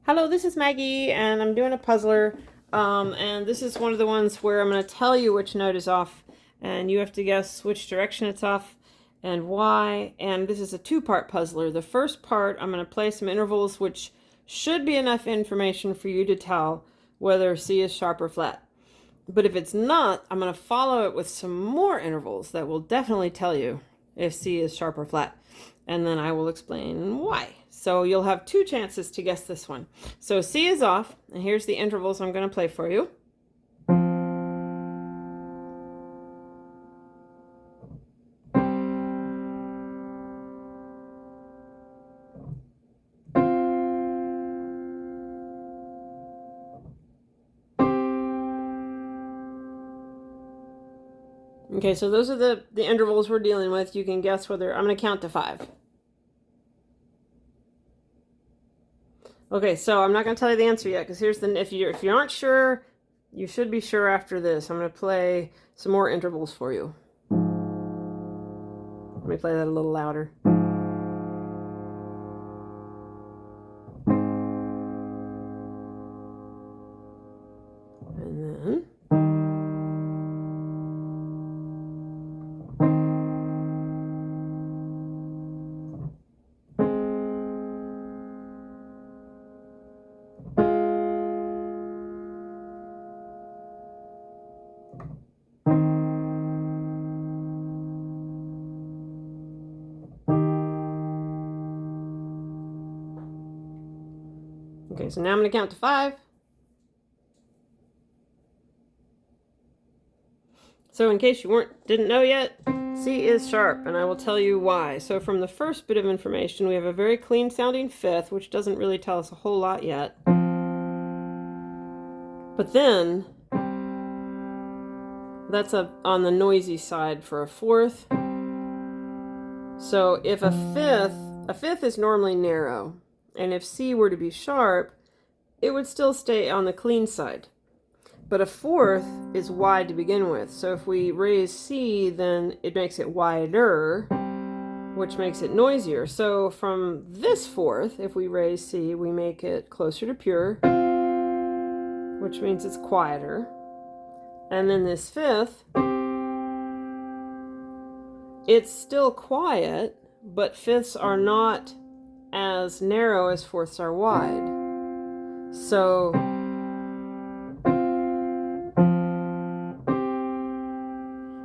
Hello, this is Maggie, and I'm doing a puzzler, and this is one of the ones where I'm going to tell you which note is off, and you have to guess which direction it's off and why, and this is a two-part puzzler. The first part, I'm going to play some intervals, which should be enough information for you to tell whether C is sharp or flat. But if it's not, I'm going to follow it with some more intervals that will definitely tell you if C is sharp or flat. And then I will explain why. So you'll have two chances to guess this one. So C is off, and here's the intervals I'm going to play for you. Okay, so those are the intervals we're dealing with. You can guess whether, I'm going to count to 5. Okay, so I'm not going to tell you the answer yet, because here's the, if you aren't sure, you should be sure after this. I'm going to play some more intervals for you. Let me play that a little louder. And then okay, so now I'm going to count to 5. So in case you didn't know yet, C is sharp, and I will tell you why. So from the first bit of information, we have a very clean sounding fifth, which doesn't really tell us a whole lot yet. But then, that's on the noisy side for a fourth. So if a fifth is normally narrow, and if C were to be sharp, it would still stay on the clean side. But a fourth is wide to begin with. So if we raise C, then it makes it wider, which makes it noisier. So from this fourth, if we raise C, we make it closer to pure, which means it's quieter. And then this fifth, it's still quiet, but fifths are not as narrow as fourths are wide. So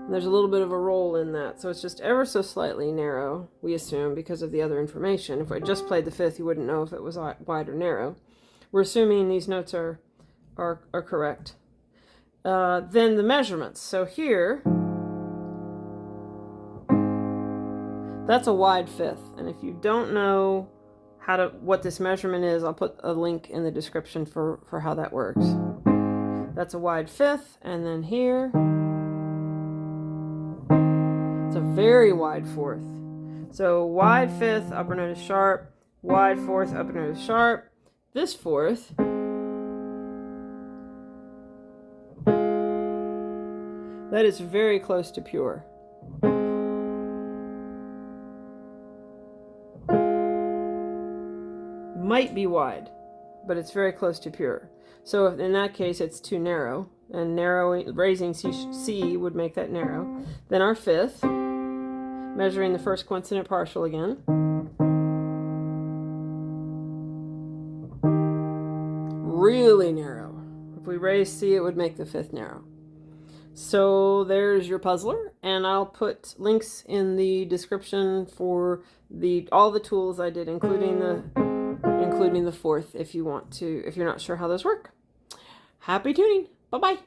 there's a little bit of a roll in that. So it's just ever so slightly narrow, we assume, because of the other information. If I just played the fifth, you wouldn't know if it was wide or narrow. We're assuming these notes are correct. Then the measurements. So here, that's a wide fifth. And if you don't know what this measurement is, I'll put a link in the description for how that works. That's a wide fifth. And then here, it's a very wide fourth. So wide fifth, upper note is sharp. Wide fourth, upper note is sharp. This fourth, that is very close to pure. Might be wide, but it's very close to pure. So if, in that case, it's too narrow, and raising C would make that narrow. Then our fifth, measuring the first coincident partial again. Really narrow. If we raise C, it would make the fifth narrow. So there's your puzzler, and I'll put links in the description for all the tools I did, including the fourth, if you're not sure how those work. Happy tuning. Bye-bye.